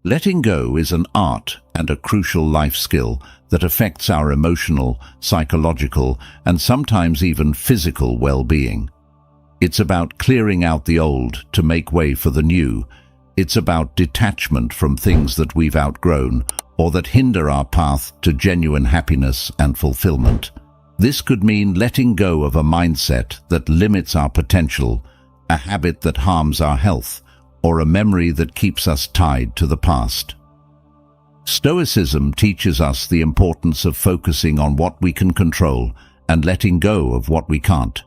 Letting go is an art and a crucial life skill that affects our emotional, psychological, and sometimes even physical well-being. It's about clearing out the old to make way for the new. It's about detachment from things that we've outgrown or that hinder our path to genuine happiness and fulfillment. This could mean letting go of a mindset that limits our potential, a habit that harms our health, or a memory that keeps us tied to the past. Stoicism teaches us the importance of focusing on what we can control and letting go of what we can't.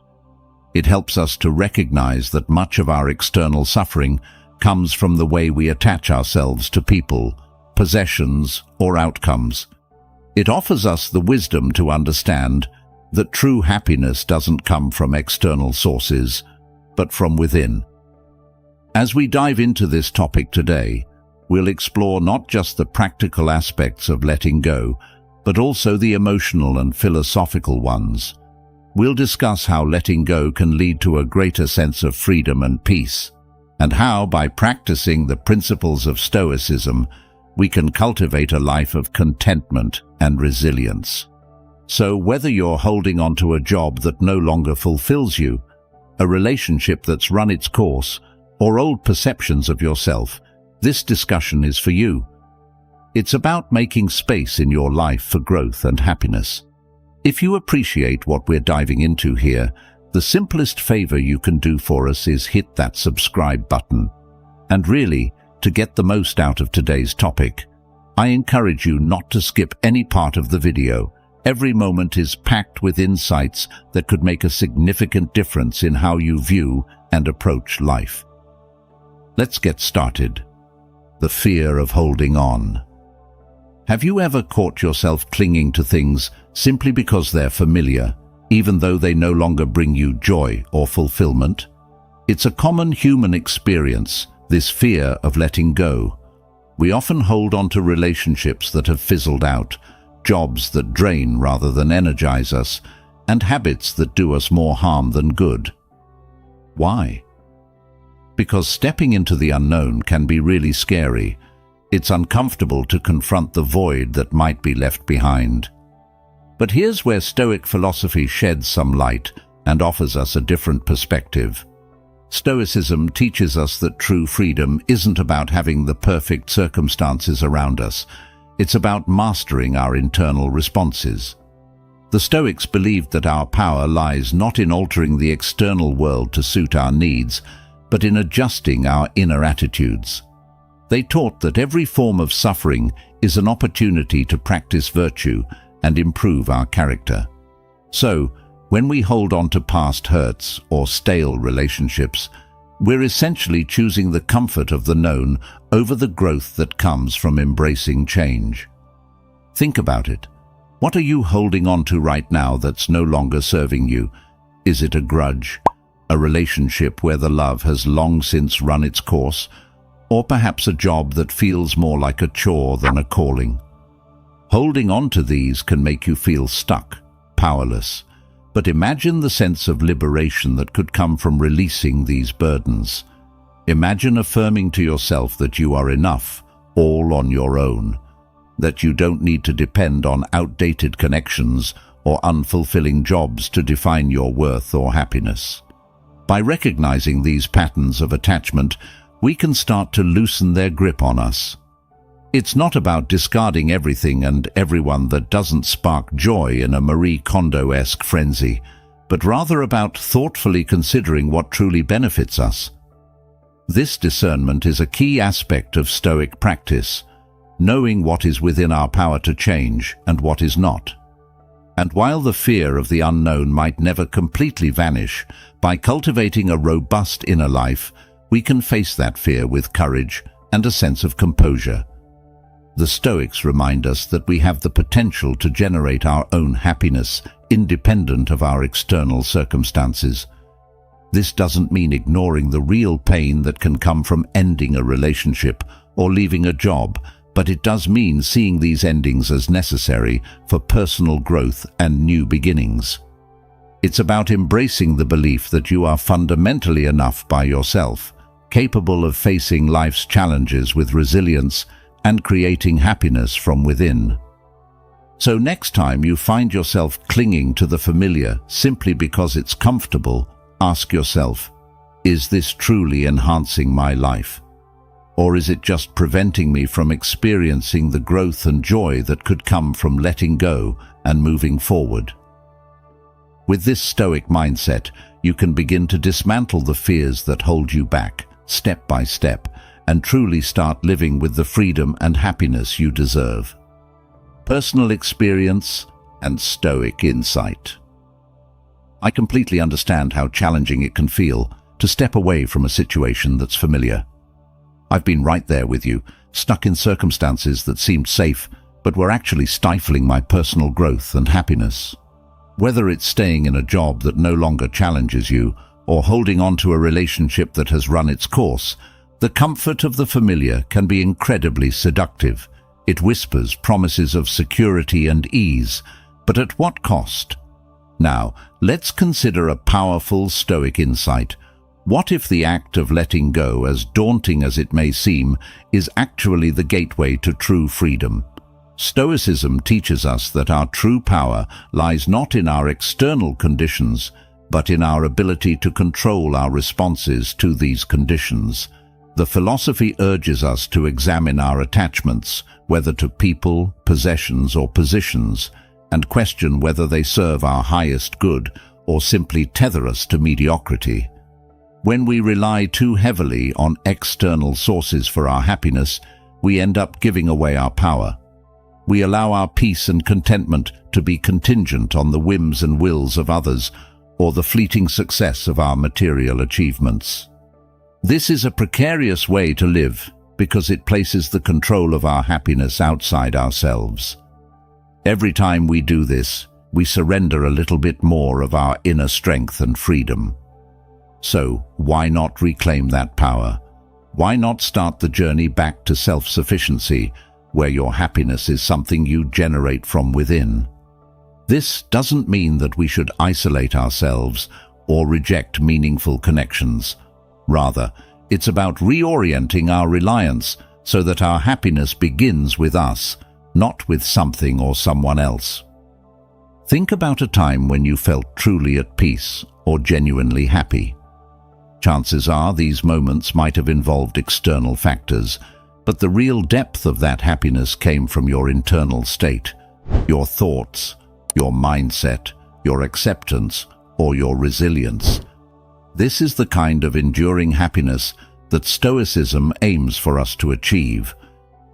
It helps us to recognize that much of our external suffering comes from the way we attach ourselves to people, possessions, or outcomes. It offers us the wisdom to understand that true happiness doesn't come from external sources, but from within. As we dive into this topic today, we'll explore not just the practical aspects of letting go, but also the emotional and philosophical ones. We'll discuss how letting go can lead to a greater sense of freedom and peace, and how, by practicing the principles of Stoicism, we can cultivate a life of contentment and resilience. So whether you're holding on to a job that no longer fulfills you, a relationship that's run its course, or old perceptions of yourself, this discussion is for you. It's about making space in your life for growth and happiness. If you appreciate what we're diving into here, the simplest favor you can do for us is hit that subscribe button. And really, to get the most out of today's topic, I encourage you not to skip any part of the video. Every moment is packed with insights that could make a significant difference in how you view and approach life. Let's get started. The fear of holding on. Have you ever caught yourself clinging to things simply because they're familiar, even though they no longer bring you joy or fulfillment? It's a common human experience, this fear of letting go. We often hold on to relationships that have fizzled out, jobs that drain rather than energize us, and habits that do us more harm than good. Why? Because stepping into the unknown can be really scary. It's uncomfortable to confront the void that might be left behind. But here's where Stoic philosophy sheds some light and offers us a different perspective. Stoicism teaches us that true freedom isn't about having the perfect circumstances around us. It's about mastering our internal responses. The Stoics believed that our power lies not in altering the external world to suit our needs, but in adjusting our inner attitudes. They taught that every form of suffering is an opportunity to practice virtue and improve our character. So, when we hold on to past hurts or stale relationships, we're essentially choosing the comfort of the known over the growth that comes from embracing change. Think about it. What are you holding on to right now that's no longer serving you? Is it a grudge? A relationship where the love has long since run its course? Or perhaps a job that feels more like a chore than a calling? Holding on to these can make you feel stuck, powerless. But imagine the sense of liberation that could come from releasing these burdens. Imagine affirming to yourself that you are enough, all on your own, that you don't need to depend on outdated connections or unfulfilling jobs to define your worth or happiness. By recognizing these patterns of attachment, we can start to loosen their grip on us. It's not about discarding everything and everyone that doesn't spark joy in a Marie Kondo-esque frenzy, but rather about thoughtfully considering what truly benefits us. This discernment is a key aspect of Stoic practice, knowing what is within our power to change and what is not. And while the fear of the unknown might never completely vanish, by cultivating a robust inner life, we can face that fear with courage and a sense of composure. The Stoics remind us that we have the potential to generate our own happiness independent of our external circumstances. This doesn't mean ignoring the real pain that can come from ending a relationship or leaving a job, but it does mean seeing these endings as necessary for personal growth and new beginnings. It's about embracing the belief that you are fundamentally enough by yourself, capable of facing life's challenges with resilience and creating happiness from within. So next time you find yourself clinging to the familiar simply because it's comfortable, ask yourself, is this truly enhancing my life? Or is it just preventing me from experiencing the growth and joy that could come from letting go and moving forward? With this Stoic mindset, you can begin to dismantle the fears that hold you back, step by step, and truly start living with the freedom and happiness you deserve. Personal experience and Stoic insight. I completely understand how challenging it can feel to step away from a situation that's familiar. I've been right there with you, stuck in circumstances that seemed safe, but were actually stifling my personal growth and happiness. Whether it's staying in a job that no longer challenges you, or holding on to a relationship that has run its course, the comfort of the familiar can be incredibly seductive. It whispers promises of security and ease, but at what cost? Now, let's consider a powerful Stoic insight. What if the act of letting go, as daunting as it may seem, is actually the gateway to true freedom? Stoicism teaches us that our true power lies not in our external conditions, but in our ability to control our responses to these conditions. The philosophy urges us to examine our attachments, whether to people, possessions, or positions, and question whether they serve our highest good or simply tether us to mediocrity. When we rely too heavily on external sources for our happiness, we end up giving away our power. We allow our peace and contentment to be contingent on the whims and wills of others or the fleeting success of our material achievements. This is a precarious way to live because it places the control of our happiness outside ourselves. Every time we do this, we surrender a little bit more of our inner strength and freedom. So, why not reclaim that power? Why not start the journey back to self-sufficiency, where your happiness is something you generate from within? This doesn't mean that we should isolate ourselves or reject meaningful connections. Rather, it's about reorienting our reliance so that our happiness begins with us, not with something or someone else. Think about a time when you felt truly at peace or genuinely happy. Chances are these moments might have involved external factors, but the real depth of that happiness came from your internal state, your thoughts, your mindset, your acceptance, or your resilience. This is the kind of enduring happiness that Stoicism aims for us to achieve,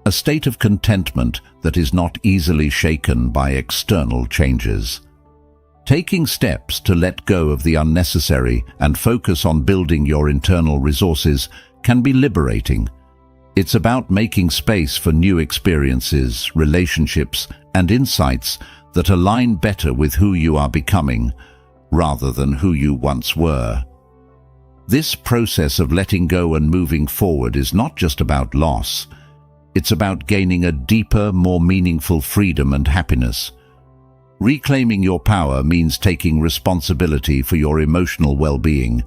a state of contentment that is not easily shaken by external changes. Taking steps to let go of the unnecessary and focus on building your internal resources can be liberating. It's about making space for new experiences, relationships, and insights that align better with who you are becoming, rather than who you once were. This process of letting go and moving forward is not just about loss. It's about gaining a deeper, more meaningful freedom and happiness. Reclaiming your power means taking responsibility for your emotional well-being.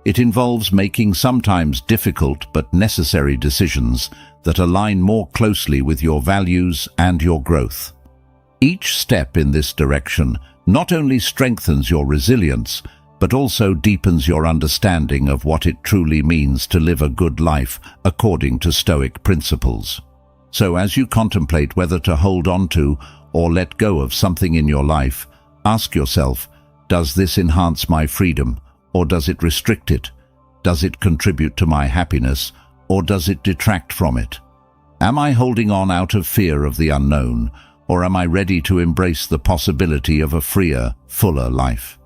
It involves making sometimes difficult but necessary decisions that align more closely with your values and your growth. Each step in this direction not only strengthens your resilience, but also deepens your understanding of what it truly means to live a good life according to Stoic principles. So as you contemplate whether to hold on to or let go of something in your life, ask yourself, does this enhance my freedom, or does it restrict it? Does it contribute to my happiness, or does it detract from it? Am I holding on out of fear of the unknown, or am I ready to embrace the possibility of a freer, fuller life?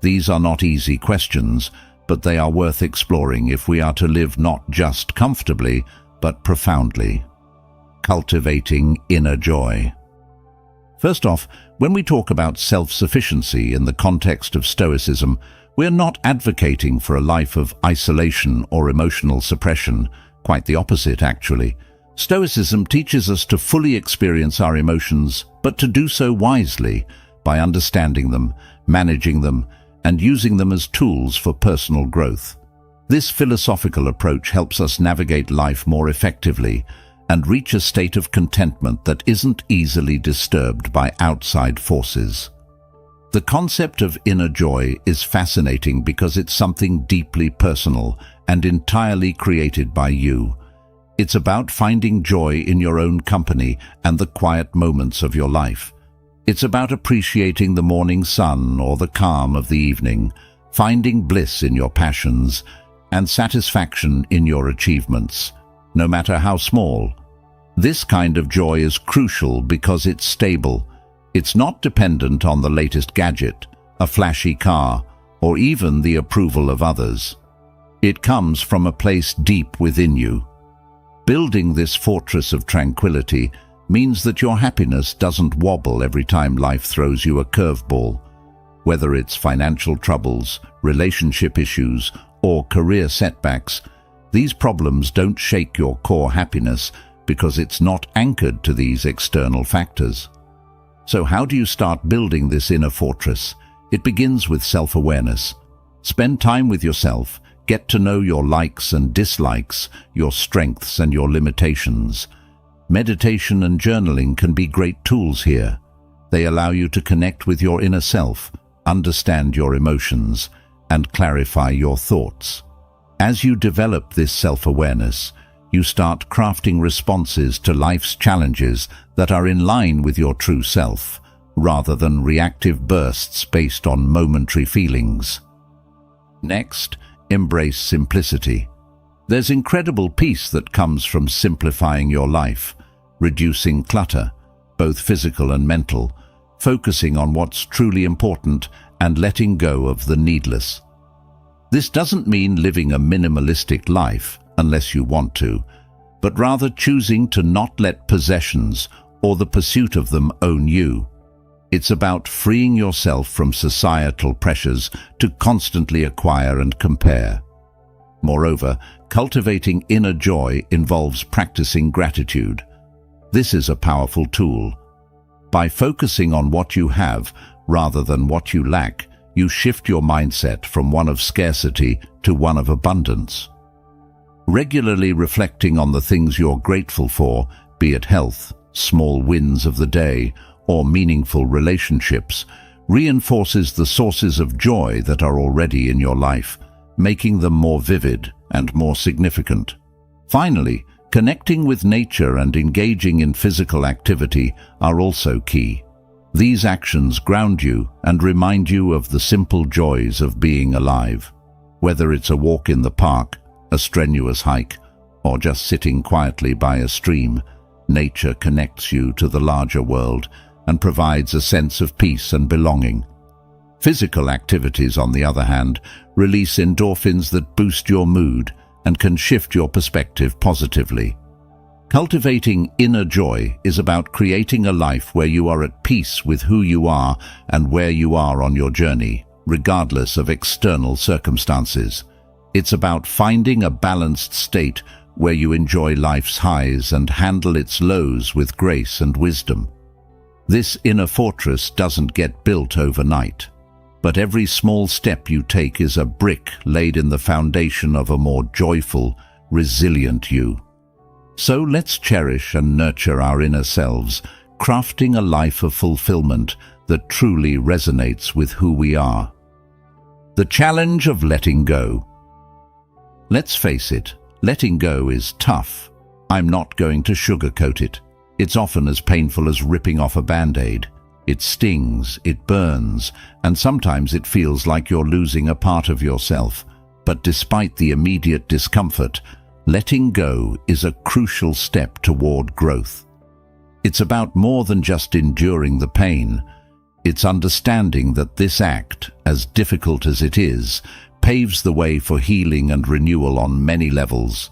These are not easy questions, but they are worth exploring if we are to live not just comfortably, but profoundly. Cultivating inner joy. First off, when we talk about self-sufficiency in the context of Stoicism, we're not advocating for a life of isolation or emotional suppression. Quite the opposite, actually. Stoicism teaches us to fully experience our emotions, but to do so wisely, by understanding them, managing them, and using them as tools for personal growth. This philosophical approach helps us navigate life more effectively and reach a state of contentment that isn't easily disturbed by outside forces. The concept of inner joy is fascinating because it's something deeply personal and entirely created by you. It's about finding joy in your own company and the quiet moments of your life. It's about appreciating the morning sun or the calm of the evening, finding bliss in your passions and satisfaction in your achievements, no matter how small. This kind of joy is crucial because it's stable. It's not dependent on the latest gadget, a flashy car, or even the approval of others. It comes from a place deep within you. Building this fortress of tranquility means that your happiness doesn't wobble every time life throws you a curveball. Whether it's financial troubles, relationship issues, or career setbacks, these problems don't shake your core happiness because it's not anchored to these external factors. So how do you start building this inner fortress? It begins with self-awareness. Spend time with yourself. Get to know your likes and dislikes, your strengths and your limitations. Meditation and journaling can be great tools here. They allow you to connect with your inner self, understand your emotions, and clarify your thoughts. As you develop this self-awareness, you start crafting responses to life's challenges that are in line with your true self, rather than reactive bursts based on momentary feelings. Next, embrace simplicity. There's incredible peace that comes from simplifying your life, reducing clutter, both physical and mental, focusing on what's truly important and letting go of the needless. This doesn't mean living a minimalistic life, unless you want to, but rather choosing to not let possessions or the pursuit of them own you. It's about freeing yourself from societal pressures to constantly acquire and compare. Moreover, cultivating inner joy involves practicing gratitude. This is a powerful tool. By focusing on what you have rather than what you lack, you shift your mindset from one of scarcity to one of abundance. Regularly reflecting on the things you're grateful for, be it health, small wins of the day, or meaningful relationships, reinforces the sources of joy that are already in your life, making them more vivid and more significant. Finally, connecting with nature and engaging in physical activity are also key. These actions ground you and remind you of the simple joys of being alive. Whether it's a walk in the park, a strenuous hike, or just sitting quietly by a stream, nature connects you to the larger world and provides a sense of peace and belonging. Physical activities, on the other hand, release endorphins that boost your mood and can shift your perspective positively. Cultivating inner joy is about creating a life where you are at peace with who you are and where you are on your journey, regardless of external circumstances. It's about finding a balanced state where you enjoy life's highs and handle its lows with grace and wisdom. This inner fortress doesn't get built overnight, but every small step you take is a brick laid in the foundation of a more joyful, resilient you. So let's cherish and nurture our inner selves, crafting a life of fulfillment that truly resonates with who we are. The challenge of letting go. Let's face it, letting go is tough. I'm not going to sugarcoat it. It's often as painful as ripping off a band-aid. It stings, it burns, and sometimes it feels like you're losing a part of yourself. But despite the immediate discomfort, letting go is a crucial step toward growth. It's about more than just enduring the pain. It's understanding that this act, as difficult as it is, paves the way for healing and renewal on many levels,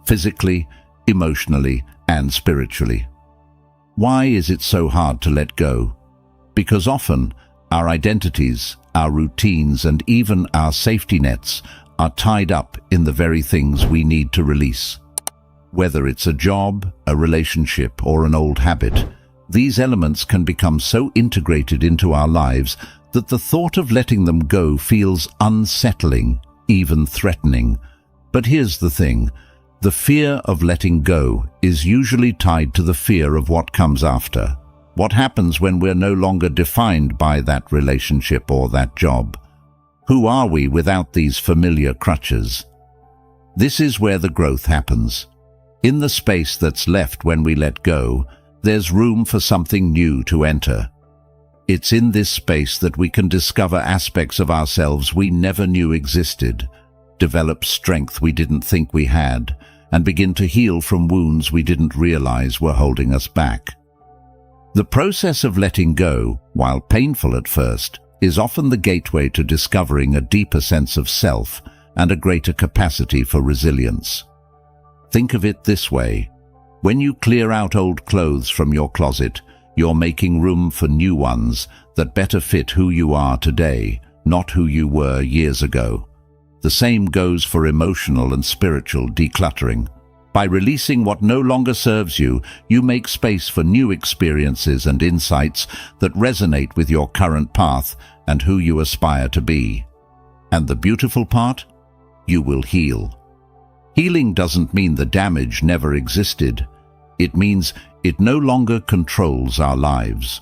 physically, emotionally, and spiritually. Why is it so hard to let go? Because often, our identities, our routines, and even our safety nets are tied up in the very things we need to release. Whether it's a job, a relationship, or an old habit, these elements can become so integrated into our lives that the thought of letting them go feels unsettling, even threatening. But here's the thing, The fear of letting go is usually tied to the fear of what comes after. What happens when we're no longer defined by that relationship or that job? Who are we without these familiar crutches? This is where the growth happens. In the space that's left when we let go, there's room for something new to enter. It's in this space that we can discover aspects of ourselves we never knew existed, develop strength we didn't think we had, and begin to heal from wounds we didn't realize were holding us back. The process of letting go, while painful at first, is often the gateway to discovering a deeper sense of self and a greater capacity for resilience. Think of it this way. When you clear out old clothes from your closet, you're making room for new ones that better fit who you are today, not who you were years ago. The same goes for emotional and spiritual decluttering. By releasing what no longer serves you, you make space for new experiences and insights that resonate with your current path and who you aspire to be. And the beautiful part? You will heal. Healing doesn't mean the damage never existed. It means it no longer controls our lives.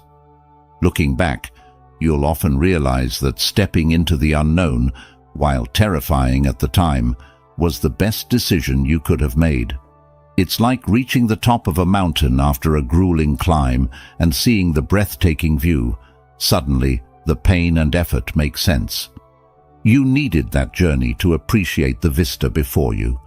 Looking back, you'll often realize that stepping into the unknown, while terrifying at the time, was the best decision you could have made. It's like reaching the top of a mountain after a grueling climb and seeing the breathtaking view. Suddenly, the pain and effort make sense. You needed that journey to appreciate the vista before you.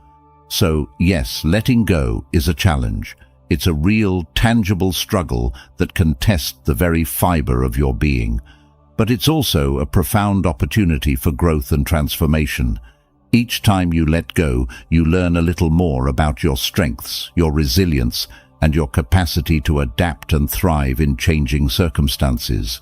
So, yes, letting go is a challenge. It's a real, tangible struggle that can test the very fiber of your being. But it's also a profound opportunity for growth and transformation. Each time you let go, you learn a little more about your strengths, your resilience, and your capacity to adapt and thrive in changing circumstances.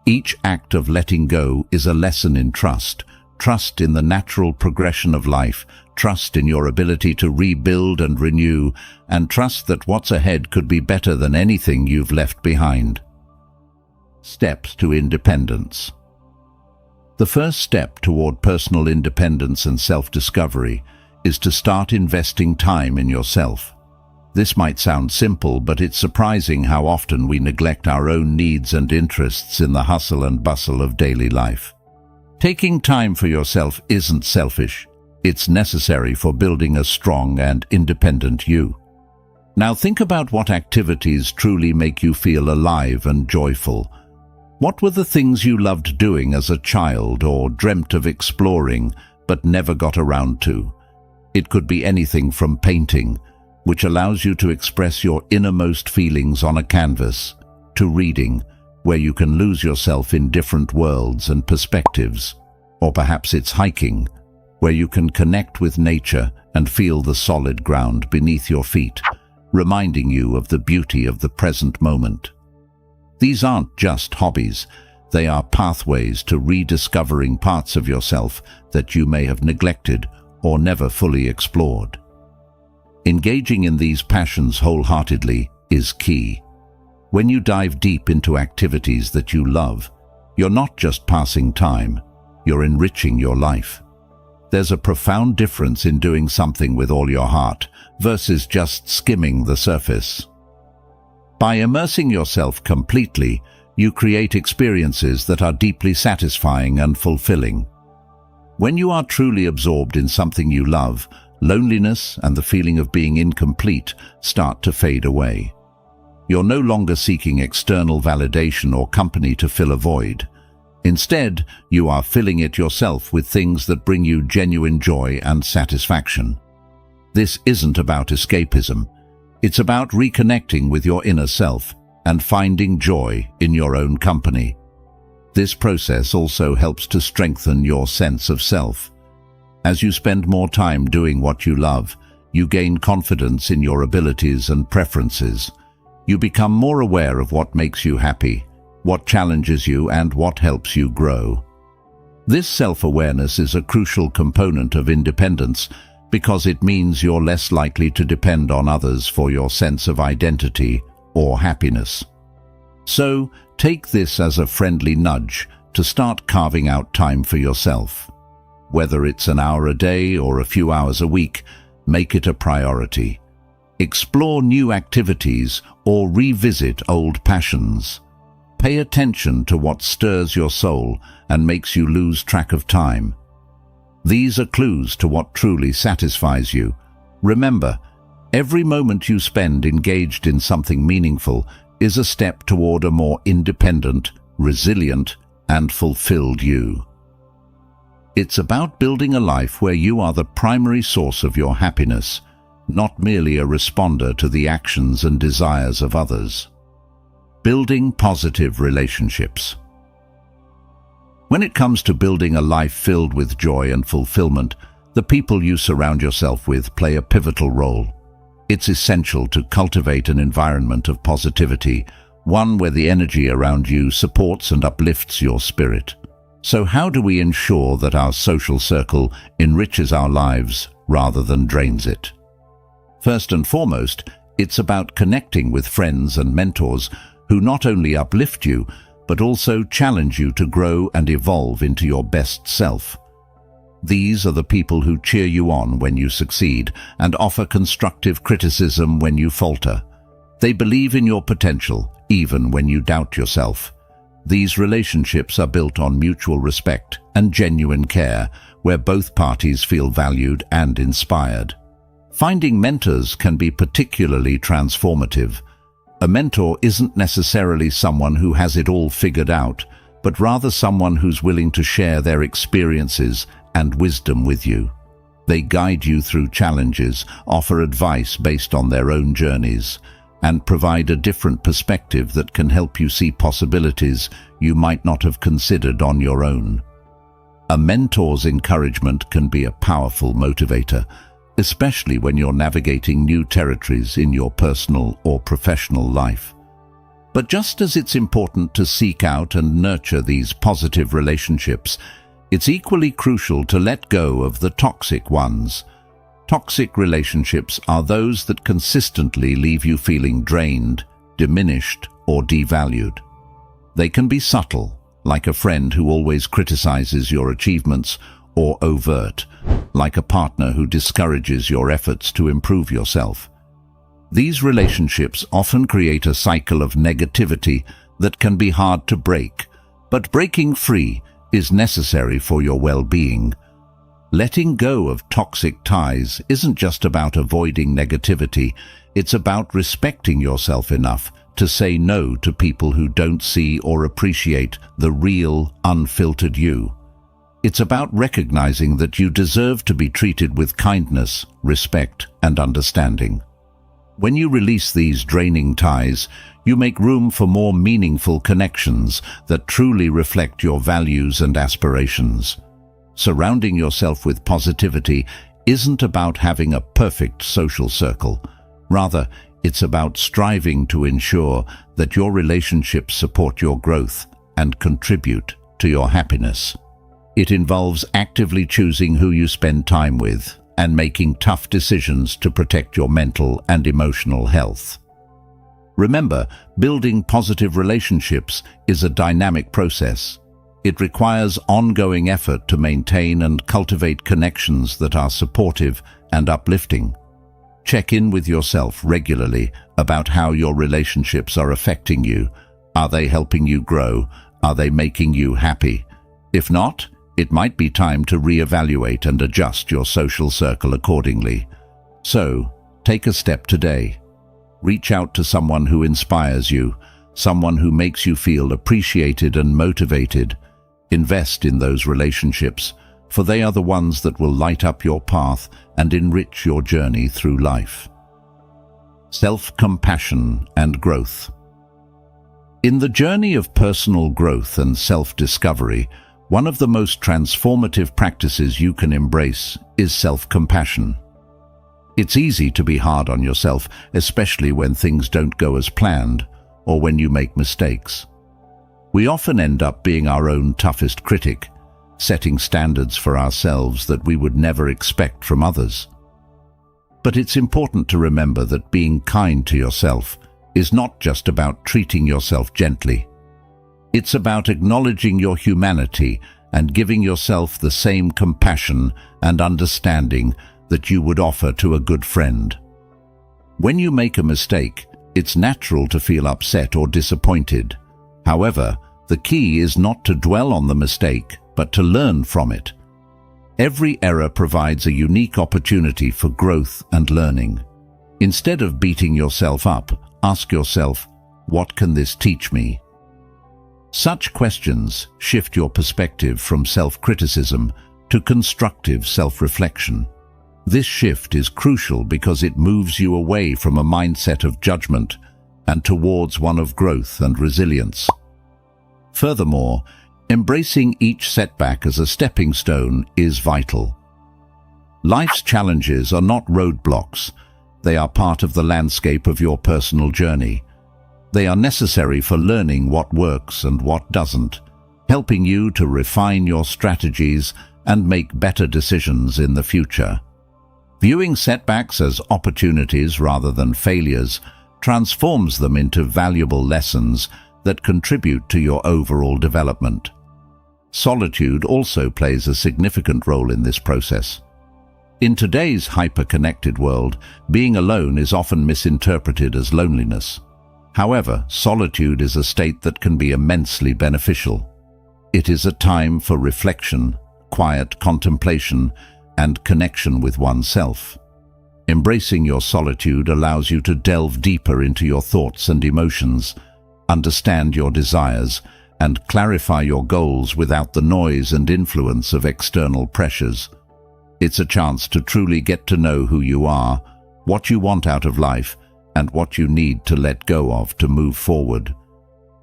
Each act of letting go is a lesson in trust. Trust in the natural progression of life, trust in your ability to rebuild and renew, and trust that what's ahead could be better than anything you've left behind. Steps to independence. The first step toward personal independence and self-discovery is to start investing time in yourself. This might sound simple, but it's surprising how often we neglect our own needs and interests in the hustle and bustle of daily life. Taking time for yourself isn't selfish. It's necessary for building a strong and independent you. Now think about what activities truly make you feel alive and joyful. What were the things you loved doing as a child or dreamt of exploring but never got around to? It could be anything from painting, which allows you to express your innermost feelings on a canvas, to reading, where you can lose yourself in different worlds and perspectives. Or perhaps it's hiking, where you can connect with nature and feel the solid ground beneath your feet, reminding you of the beauty of the present moment. These aren't just hobbies, they are pathways to rediscovering parts of yourself that you may have neglected or never fully explored. Engaging in these passions wholeheartedly is key. When you dive deep into activities that you love, you're not just passing time, you're enriching your life. There's a profound difference in doing something with all your heart versus just skimming the surface. By immersing yourself completely, you create experiences that are deeply satisfying and fulfilling. When you are truly absorbed in something you love, loneliness and the feeling of being incomplete start to fade away. You're no longer seeking external validation or company to fill a void. Instead, you are filling it yourself with things that bring you genuine joy and satisfaction. This isn't about escapism. It's about reconnecting with your inner self and finding joy in your own company. This process also helps to strengthen your sense of self. As you spend more time doing what you love, you gain confidence in your abilities and preferences. You become more aware of what makes you happy, what challenges you, and what helps you grow. This self-awareness is a crucial component of independence because it means you're less likely to depend on others for your sense of identity or happiness. So, take this as a friendly nudge to start carving out time for yourself. Whether it's an hour a day or a few hours a week, make it a priority. Explore new activities or revisit old passions. Pay attention to what stirs your soul and makes you lose track of time. These are clues to what truly satisfies you. Remember, every moment you spend engaged in something meaningful is a step toward a more independent, resilient, and fulfilled you. It's about building a life where you are the primary source of your happiness, not merely a responder to the actions and desires of others. Building positive relationships. When it comes to building a life filled with joy and fulfillment, the people you surround yourself with play a pivotal role. It's essential to cultivate an environment of positivity, one where the energy around you supports and uplifts your spirit. So how do we ensure that our social circle enriches our lives rather than drains it? First and foremost, it's about connecting with friends and mentors who not only uplift you, but also challenge you to grow and evolve into your best self. These are the people who cheer you on when you succeed and offer constructive criticism when you falter. They believe in your potential, even when you doubt yourself. These relationships are built on mutual respect and genuine care, where both parties feel valued and inspired. Finding mentors can be particularly transformative. A mentor isn't necessarily someone who has it all figured out, but rather someone who's willing to share their experiences and wisdom with you. They guide you through challenges, offer advice based on their own journeys, and provide a different perspective that can help you see possibilities you might not have considered on your own. A mentor's encouragement can be a powerful motivator, especially when you're navigating new territories in your personal or professional life. But just as it's important to seek out and nurture these positive relationships, it's equally crucial to let go of the toxic ones. Toxic relationships are those that consistently leave you feeling drained, diminished, or devalued. They can be subtle, like a friend who always criticizes your achievements, or overt, like a partner who discourages your efforts to improve yourself. These relationships often create a cycle of negativity that can be hard to break, but breaking free is necessary for your well-being. Letting go of toxic ties isn't just about avoiding negativity, it's about respecting yourself enough to say no to people who don't see or appreciate the real, unfiltered you. It's about recognizing that you deserve to be treated with kindness, respect, and understanding. When you release these draining ties, you make room for more meaningful connections that truly reflect your values and aspirations. Surrounding yourself with positivity isn't about having a perfect social circle. Rather, it's about striving to ensure that your relationships support your growth and contribute to your happiness. It involves actively choosing who you spend time with and making tough decisions to protect your mental and emotional health. Remember, building positive relationships is a dynamic process. It requires ongoing effort to maintain and cultivate connections that are supportive and uplifting. Check in with yourself regularly about how your relationships are affecting you. Are they helping you grow? Are they making you happy? If not, it might be time to reevaluate and adjust your social circle accordingly. So, take a step today. Reach out to someone who inspires you, someone who makes you feel appreciated and motivated. Invest in those relationships, for they are the ones that will light up your path and enrich your journey through life. Self-compassion and growth. In the journey of personal growth and self-discovery, one of the most transformative practices you can embrace is self-compassion. It's easy to be hard on yourself, especially when things don't go as planned or when you make mistakes. We often end up being our own toughest critic, setting standards for ourselves that we would never expect from others. But it's important to remember that being kind to yourself is not just about treating yourself gently. It's about acknowledging your humanity and giving yourself the same compassion and understanding that you would offer to a good friend. When you make a mistake, it's natural to feel upset or disappointed. However, the key is not to dwell on the mistake, but to learn from it. Every error provides a unique opportunity for growth and learning. Instead of beating yourself up, ask yourself, what can this teach me? Such questions shift your perspective from self-criticism to constructive self-reflection. This shift is crucial because it moves you away from a mindset of judgment and towards one of growth and resilience. Furthermore, embracing each setback as a stepping stone is vital. Life's challenges are not roadblocks. They are part of the landscape of your personal journey. They are necessary for learning what works and what doesn't, helping you to refine your strategies and make better decisions in the future. Viewing setbacks as opportunities rather than failures transforms them into valuable lessons that contribute to your overall development. Solitude also plays a significant role in this process. In today's hyper-connected world, being alone is often misinterpreted as loneliness. However, solitude is a state that can be immensely beneficial. It is a time for reflection, quiet contemplation, and connection with oneself. Embracing your solitude allows you to delve deeper into your thoughts and emotions, understand your desires, and clarify your goals without the noise and influence of external pressures. It's a chance to truly get to know who you are, what you want out of life, and what you need to let go of to move forward.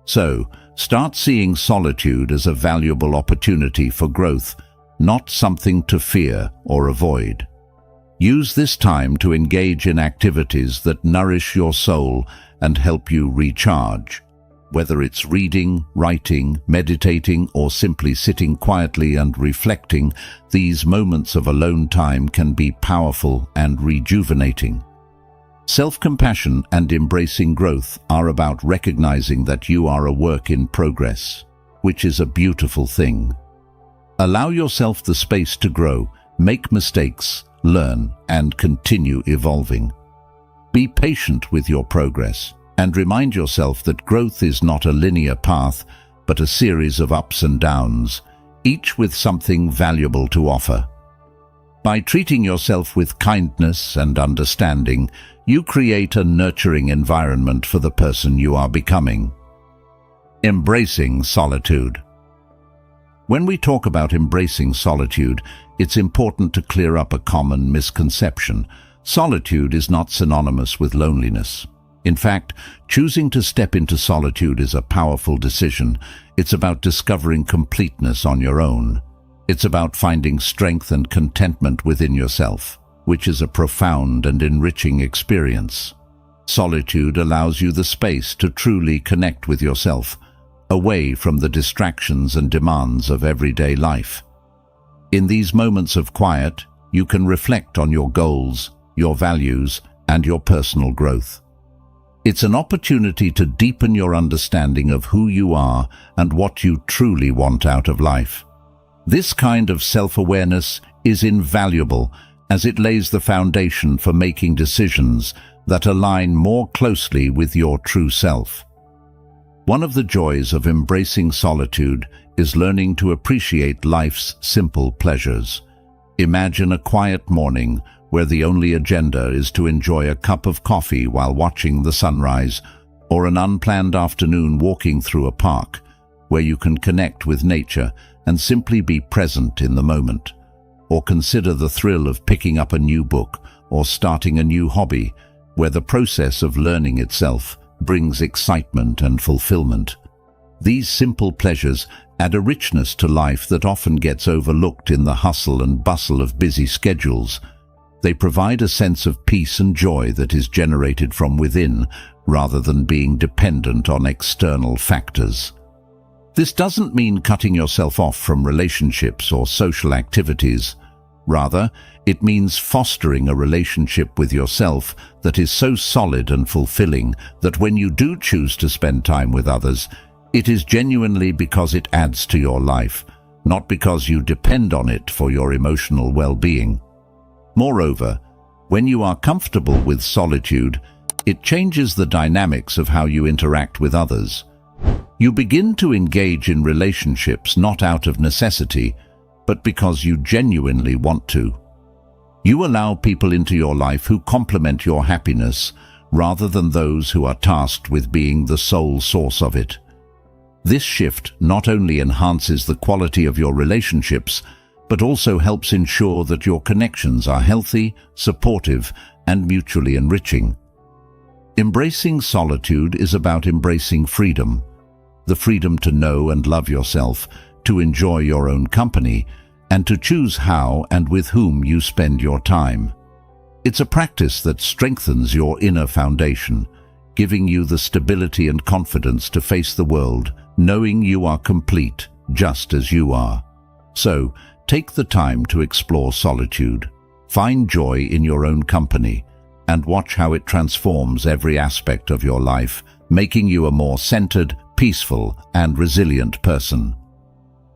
So, start seeing solitude as a valuable opportunity for growth, not something to fear or avoid. Use this time to engage in activities that nourish your soul and help you recharge. Whether it's reading, writing, meditating, or simply sitting quietly and reflecting, these moments of alone time can be powerful and rejuvenating. Self-compassion and embracing growth are about recognizing that you are a work in progress, which is a beautiful thing. Allow yourself the space to grow, make mistakes, learn, and continue evolving. Be patient with your progress, and remind yourself that growth is not a linear path, but a series of ups and downs, each with something valuable to offer. By treating yourself with kindness and understanding, you create a nurturing environment for the person you are becoming. Embracing solitude. When we talk about embracing solitude, it's important to clear up a common misconception. Solitude is not synonymous with loneliness. In fact, choosing to step into solitude is a powerful decision. It's about discovering completeness on your own. It's about finding strength and contentment within yourself, which is a profound and enriching experience. Solitude allows you the space to truly connect with yourself, away from the distractions and demands of everyday life. In these moments of quiet, you can reflect on your goals, your values, and your personal growth. It's an opportunity to deepen your understanding of who you are and what you truly want out of life. This kind of self-awareness is invaluable as it lays the foundation for making decisions that align more closely with your true self. One of the joys of embracing solitude is learning to appreciate life's simple pleasures. Imagine a quiet morning where the only agenda is to enjoy a cup of coffee while watching the sunrise, or an unplanned afternoon walking through a park where you can connect with nature and simply be present in the moment. Or consider the thrill of picking up a new book or starting a new hobby, where the process of learning itself brings excitement and fulfillment. These simple pleasures add a richness to life that often gets overlooked in the hustle and bustle of busy schedules. They provide a sense of peace and joy that is generated from within, rather than being dependent on external factors. This doesn't mean cutting yourself off from relationships or social activities. Rather, it means fostering a relationship with yourself that is so solid and fulfilling that when you do choose to spend time with others, it is genuinely because it adds to your life, not because you depend on it for your emotional well-being. Moreover, when you are comfortable with solitude, it changes the dynamics of how you interact with others. You begin to engage in relationships not out of necessity, but because you genuinely want to. You allow people into your life who complement your happiness, rather than those who are tasked with being the sole source of it. This shift not only enhances the quality of your relationships, but also helps ensure that your connections are healthy, supportive, and mutually enriching. Embracing solitude is about embracing freedom. The freedom to know and love yourself, to enjoy your own company, and to choose how and with whom you spend your time. It's a practice that strengthens your inner foundation, giving you the stability and confidence to face the world, knowing you are complete just as you are. So, take the time to explore solitude, find joy in your own company, and watch how it transforms every aspect of your life, making you a more centered, peaceful, and resilient person.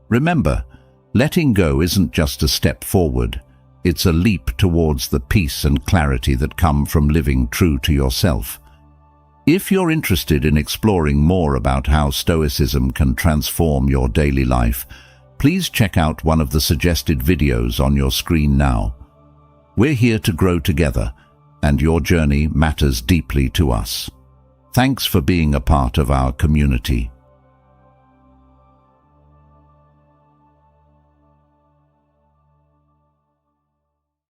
Remember, letting go isn't just a step forward. It's a leap towards the peace and clarity that come from living true to yourself. If you're interested in exploring more about how Stoicism can transform your daily life, please check out one of the suggested videos on your screen now. We're here to grow together, and your journey matters deeply to us. Thanks for being a part of our community.